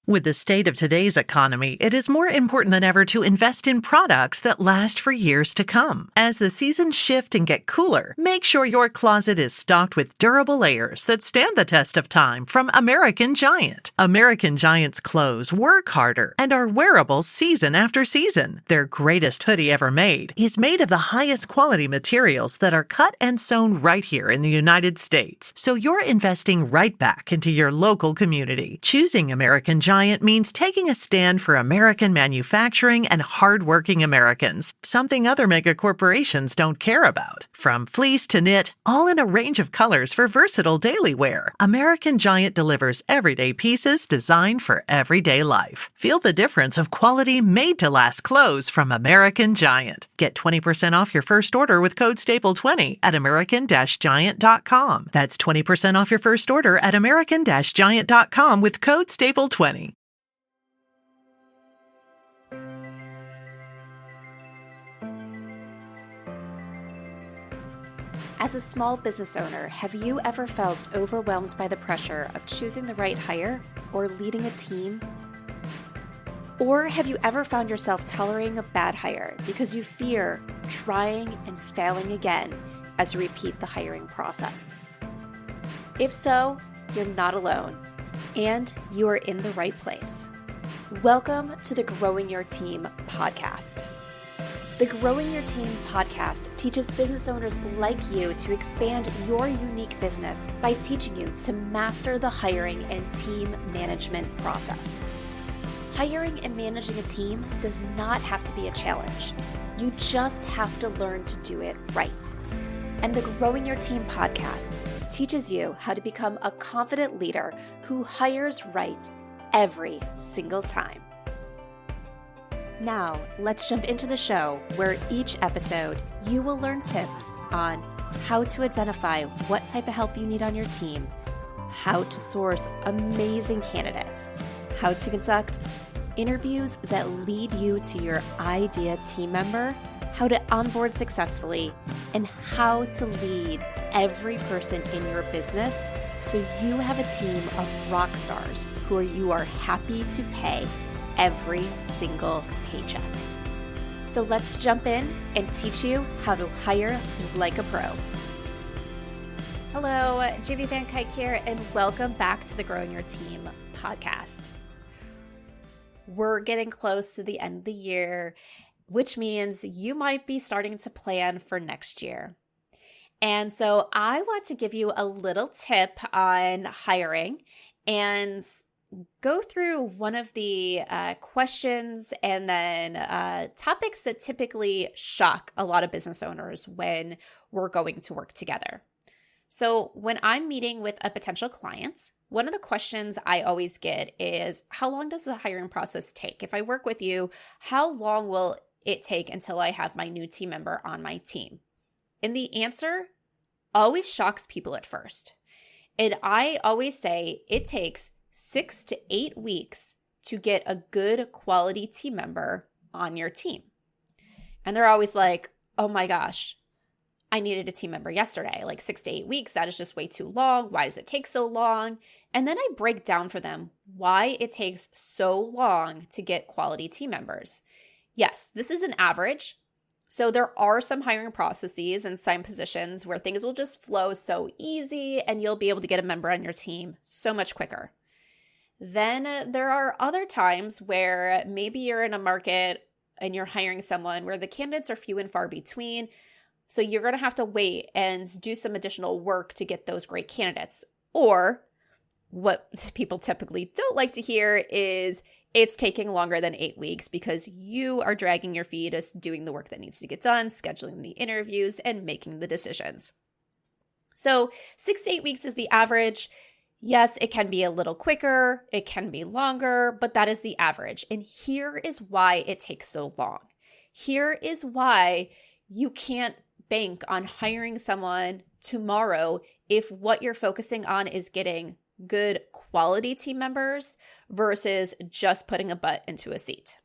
With the state of today's economy, it is more important than ever to invest in products that last for years to come. As the seasons shift and get cooler, make sure your closet is stocked with durable layers that stand the test of time from American Giant. American Giant's clothes work harder and are wearable season after season. Their greatest hoodie ever made is made of the highest quality materials that are cut and sewn right here in the United States. So you're investing right back into your local community. Choosing American Giant means taking a stand for American manufacturing and hardworking Americans, something other mega corporations don't care about. From fleece to knit, all in a range of colors for versatile daily wear, American Giant delivers everyday pieces designed for everyday life. Feel the difference of quality made-to-last clothes from American Giant. Get 20% off your first order with code STAPLE20 at american-giant.com. That's 20% off your first order at american-giant.com with code STAPLE20. As a small business owner, have you ever felt overwhelmed by the pressure of choosing the right hire or leading a team? Or have you ever found yourself tolerating a bad hire because you fear trying and failing again as you repeat the hiring process? If so, you're not alone, and you are in the right place. Welcome to the Growing Your Team podcast. The Growing Your Team podcast teaches business owners like you to expand your unique business by teaching you to master the hiring and team management process. Hiring and managing a team does not have to be a challenge. You just have to learn to do it right. And the Growing Your Team podcast teaches you how to become a confident leader who hires right every single time. Now, let's jump into the show where each episode you will learn tips on how to identify what type of help you need on your team, how to source amazing candidates, how to conduct interviews that lead you to your ideal team member, how to onboard successfully, and how to lead every person in your business so you have a team of rock stars who you are happy to pay every single paycheck. So let's jump in and teach you how to hire like a pro. Hello, Jivy Van Kuyk here, and welcome back to the Growing Your Team podcast. We're getting close to the end of the year, which means you might be starting to plan for next year. And so I want to give you a little tip on hiring and go through one of the questions and then topics that typically shock a lot of business owners when we're going to work together. So when I'm meeting with a potential client, one of the questions I always get is, how long does the hiring process take? If I work with you, how long will it take until I have my new team member on my team? And the answer always shocks people at first. And I always say it takes 6 to 8 weeks to get a good quality team member on your team. And they're always like, oh my gosh, I needed a team member yesterday. Like 6 to 8 weeks, that is just way too long. Why does it take so long? And then I break down for them why it takes so long to get quality team members. Yes, this is an average. So there are some hiring processes and some positions where things will just flow so easy and you'll be able to get a member on your team so much quicker. Then there are other times where maybe you're in a market and you're hiring someone where the candidates are few and far between. So you're going to have to wait and do some additional work to get those great candidates. Or what people typically don't like to hear is it's taking longer than 8 weeks because you are dragging your feet as doing the work that needs to get done, scheduling the interviews, and making the decisions. So 6 to 8 weeks is the average. Yes, it can be a little quicker, it can be longer, but that is the average. And here is why it takes so long. Here is why you can't bank on hiring someone tomorrow if what you're focusing on is getting good quality team members versus just putting a butt into a seat.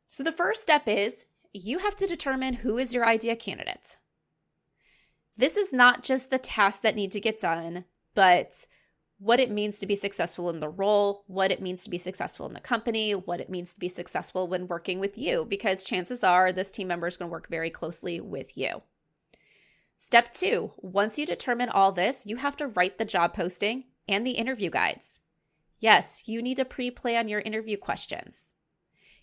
So the first step is you have to determine who is your ideal candidate. This is not just the tasks that need to get done, but what it means to be successful in the role, what it means to be successful in the company, what it means to be successful when working with you, because chances are this team member is going to work very closely with you. Step 2, once you determine all this, you have to write the job posting and the interview guides. Yes, you need to pre-plan your interview questions.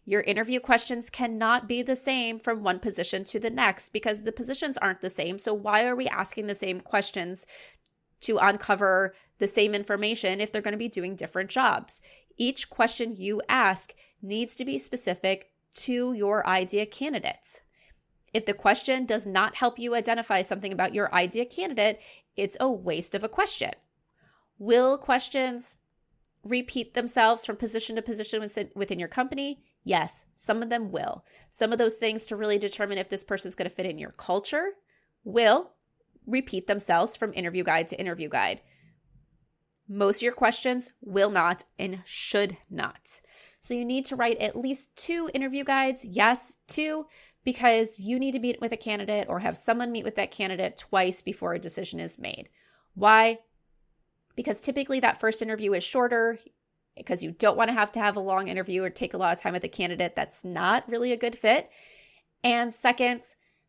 Your interview questions cannot be the same from one position to the next because the positions aren't the same. So why are we asking the same questions to uncover the same information if they're going to be doing different jobs? Each question you ask needs to be specific to your ideal candidates. If the question does not help you identify something about your ideal candidate, it's a waste of a question. Will questions repeat themselves from position to position within your company? Yes, some of them will. Some of those things to really determine if this person is going to fit in your culture will repeat themselves from interview guide to interview guide. Most of your questions will not and should not. So you need to write at least 2 interview guides. Yes, 2, because you need to meet with a candidate or have someone meet with that candidate twice before a decision is made. Why? Because typically that first interview is shorter because you don't want to have a long interview or take a lot of time with a candidate that's not really a good fit. And second,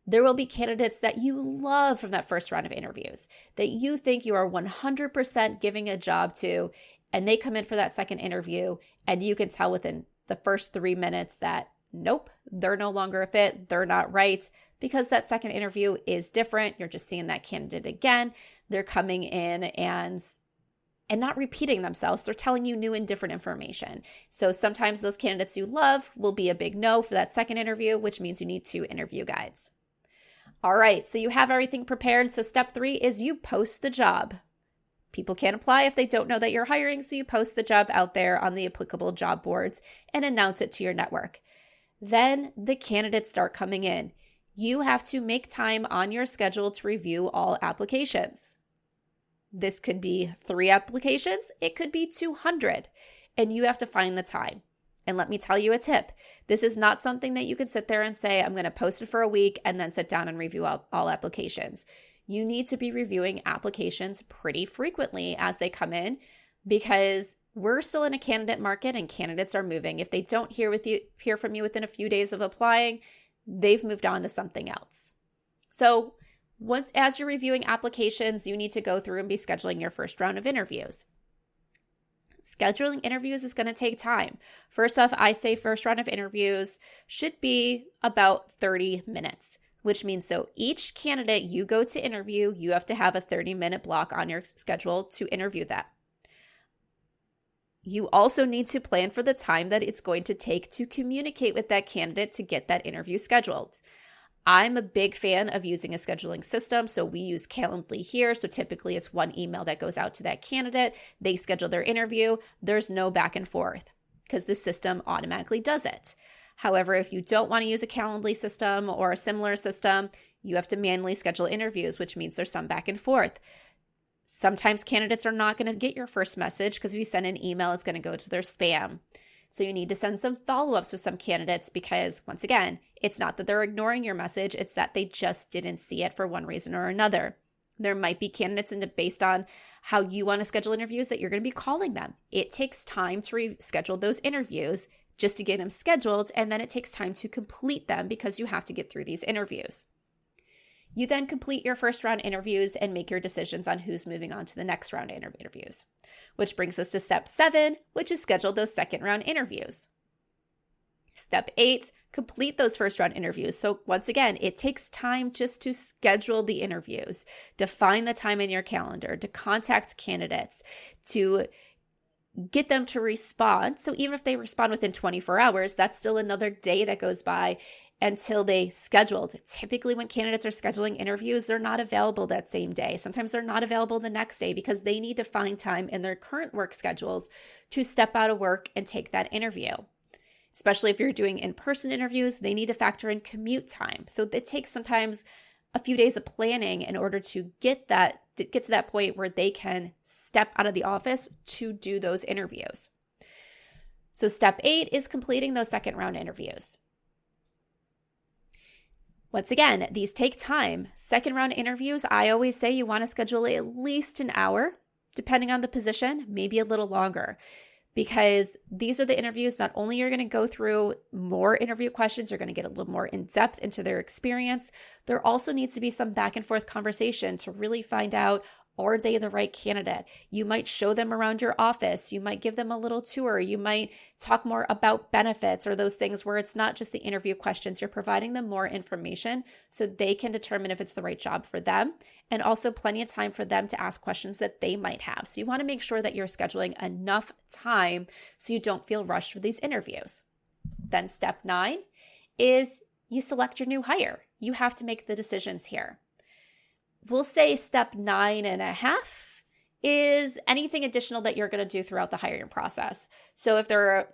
there will be candidates that you love from that first round of interviews that you think you are 100% giving a job to, and they come in for that second interview and you can tell within the first 3 minutes that nope, they're no longer a fit, they're not right, because that second interview is different. You're just seeing that candidate again. They're coming in and not repeating themselves. They're telling you new and different information. So sometimes those candidates you love will be a big no for that second interview, which means you need 2 interview guides. All right, so you have everything prepared. So step 3 is you post the job. People can't apply if they don't know that you're hiring, so you post the job out there on the applicable job boards and announce it to your network. Then the candidates start coming in. You have to make time on your schedule to review all applications. This could be 3 applications. It could be 200, and you have to find the time. And let me tell you a tip. This is not something that you can sit there and say, I'm going to post it for a week and then sit down and review all applications. You need to be reviewing applications pretty frequently as they come in because we're still in a candidate market and candidates are moving. If they don't hear from you within a few days of applying, they've moved on to something else. So as you're reviewing applications, you need to go through and be scheduling your first round of interviews. Scheduling interviews is going to take time. First off, I say first round of interviews should be about 30 minutes, which means so each candidate you go to interview, you have to have a 30-minute block on your schedule to interview them. You also need to plan for the time that it's going to take to communicate with that candidate to get that interview scheduled. I'm a big fan of using a scheduling system. So we use Calendly here. So typically it's 1 email that goes out to that candidate. They schedule their interview. There's no back and forth because the system automatically does it. However, if you don't want to use a Calendly system or a similar system, you have to manually schedule interviews, which means there's some back and forth. Sometimes candidates are not going to get your first message because if you send an email, it's going to go to their spam. So you need to send some follow-ups with some candidates because, once again, it's not that they're ignoring your message, it's that they just didn't see it for one reason or another. There might be candidates based on how you want to schedule interviews that you're going to be calling them. It takes time to reschedule those interviews just to get them scheduled, and then it takes time to complete them because you have to get through these interviews. You then complete your first round interviews and make your decisions on who's moving on to the next round of interviews, which brings us to step 7, which is schedule those second round interviews. Step 8, complete those first round interviews. So once again, it takes time just to schedule the interviews, define the time in your calendar, to contact candidates, to get them to respond. So even if they respond within 24 hours, that's still another day that goes by until they scheduled. Typically when candidates are scheduling interviews, they're not available that same day. Sometimes they're not available the next day because they need to find time in their current work schedules to step out of work and take that interview. Especially if you're doing in-person interviews, they need to factor in commute time. So it takes sometimes a few days of planning in order to get to that point where they can step out of the office to do those interviews. So step 8 is completing those second round interviews. Once again, these take time. Second round interviews, I always say you want to schedule at least an hour. depending on the position, maybe a little longer. Because these are the interviews, not only you're going to go through more interview questions, you're going to get a little more in depth into their experience. There also needs to be some back and forth conversation to really find out, are they the right candidate? You might show them around your office. You might give them a little tour. You might talk more about benefits or those things where it's not just the interview questions. You're providing them more information so they can determine if it's the right job for them, and also plenty of time for them to ask questions that they might have. So you want to make sure that you're scheduling enough time so you don't feel rushed for these interviews. Then step 9 is you select your new hire. You have to make the decisions here. We'll say step 9.5 is anything additional that you're going to do throughout the hiring process. So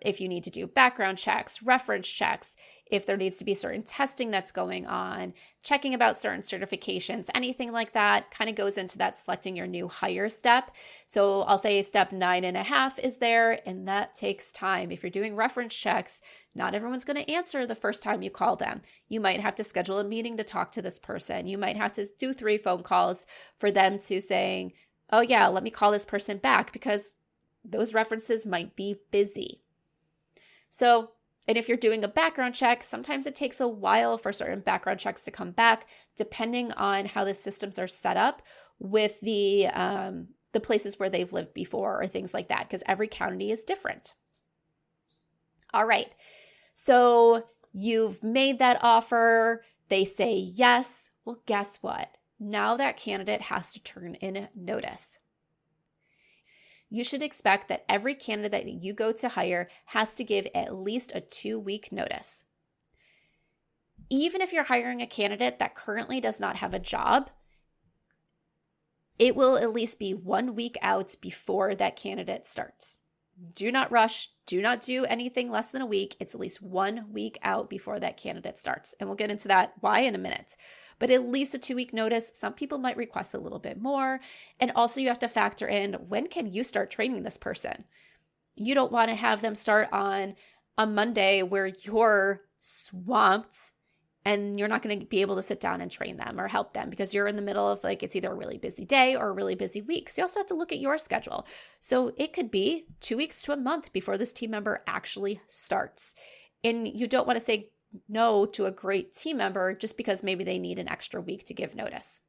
if you need to do background checks, reference checks, if there needs to be certain testing that's going on, checking about certain certifications, anything like that kind of goes into that selecting your new hire step. So I'll say step 9.5 is there, and that takes time. If you're doing reference checks, not everyone's going to answer the first time you call them. You might have to schedule a meeting to talk to this person. You might have to do 3 phone calls for them to saying, oh yeah, let me call this person back, because those references might be busy. And if you're doing a background check, sometimes it takes a while for certain background checks to come back, depending on how the systems are set up with the places where they've lived before or things like that, because every county is different. All right, so you've made that offer. They say yes. Well, guess what? Now that candidate has to turn in notice. You should expect that every candidate that you go to hire has to give at least a 2-week notice. Even if you're hiring a candidate that currently does not have a job, it will at least be 1 week out before that candidate starts. Do not rush. Do not do anything less than a week. It's at least 1 week out before that candidate starts. And we'll get into that why in a minute. But at least a 2-week notice. Some people might request a little bit more. And also you have to factor in, when can you start training this person? You don't want to have them start on a Monday where you're swamped and you're not going to be able to sit down and train them or help them because you're in the middle of it's either a really busy day or a really busy week. So you also have to look at your schedule. So it could be 2 weeks to a month before this team member actually starts. And you don't want to say no to a great team member just because maybe they need an extra week to give notice.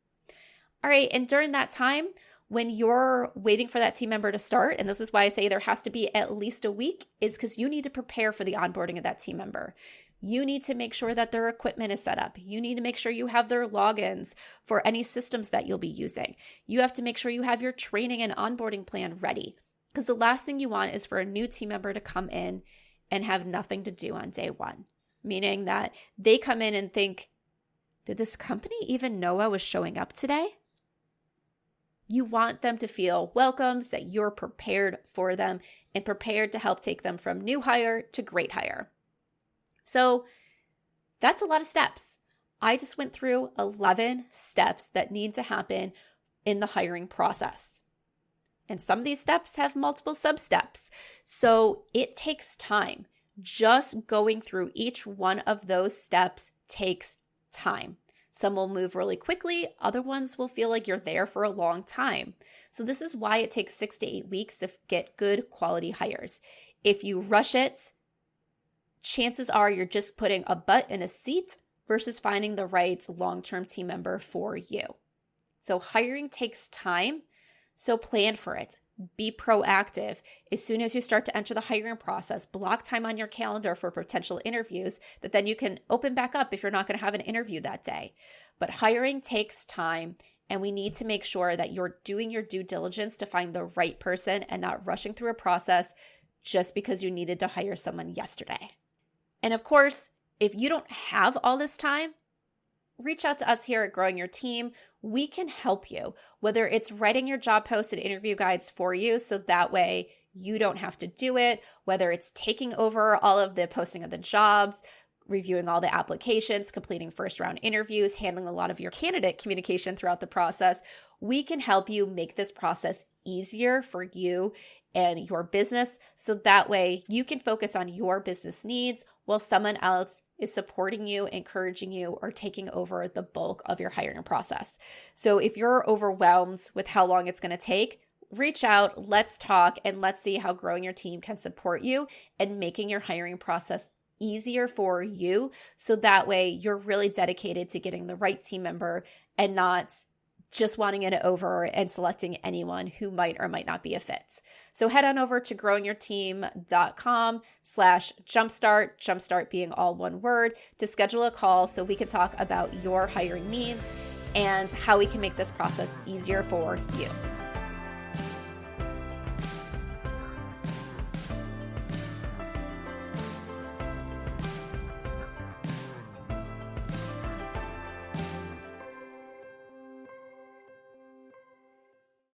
All right. And during that time, when you're waiting for that team member to start, and this is why I say there has to be at least a week, is because you need to prepare for the onboarding of that team member. You need to make sure that their equipment is set up. You need to make sure you have their logins for any systems that you'll be using. You have to make sure you have your training and onboarding plan ready, because the last thing you want is for a new team member to come in and have nothing to do on day one, meaning that they come in and think, did this company even know I was showing up today? You want them to feel welcomed, that you're prepared for them and prepared to help take them from new hire to great hire. So that's a lot of steps. I just went through 11 steps that need to happen in the hiring process. And some of these steps have multiple sub-steps. So it takes time. Just going through each one of those steps takes time. Some will move really quickly. Other ones will feel like you're there for a long time. So this is why it takes 6 to 8 weeks to get good quality hires. If you rush it, chances are you're just putting a butt in a seat versus finding the right long-term team member for you. So hiring takes time, so plan for it. Be proactive. As soon as you start to enter the hiring process, block time on your calendar for potential interviews that then you can open back up if you're not going to have an interview that day. But hiring takes time, and we need to make sure that you're doing your due diligence to find the right person and not rushing through a process just because you needed to hire someone yesterday. And of course, if you don't have all this time, reach out to us here at Growing Your Team. We can help you, whether it's writing your job posts and interview guides for you so that way you don't have to do it, whether it's taking over all of the posting of the jobs, reviewing all the applications, completing first round interviews, handling a lot of your candidate communication throughout the process. We can help you make this process easier for you and your business so that way you can focus on your business needs while someone else is supporting you, encouraging you, or taking over the bulk of your hiring process. So if you're overwhelmed with how long it's going to take, reach out, let's talk, and let's see how growing your team can support you and making your hiring process easier for you. So that way you're really dedicated to getting the right team member and not just wanting it over and selecting anyone who might or might not be a fit. So head on over to growingyourteam.com/jumpstart, jumpstart being all one word, to schedule a call so we can talk about your hiring needs and how we can make this process easier for you.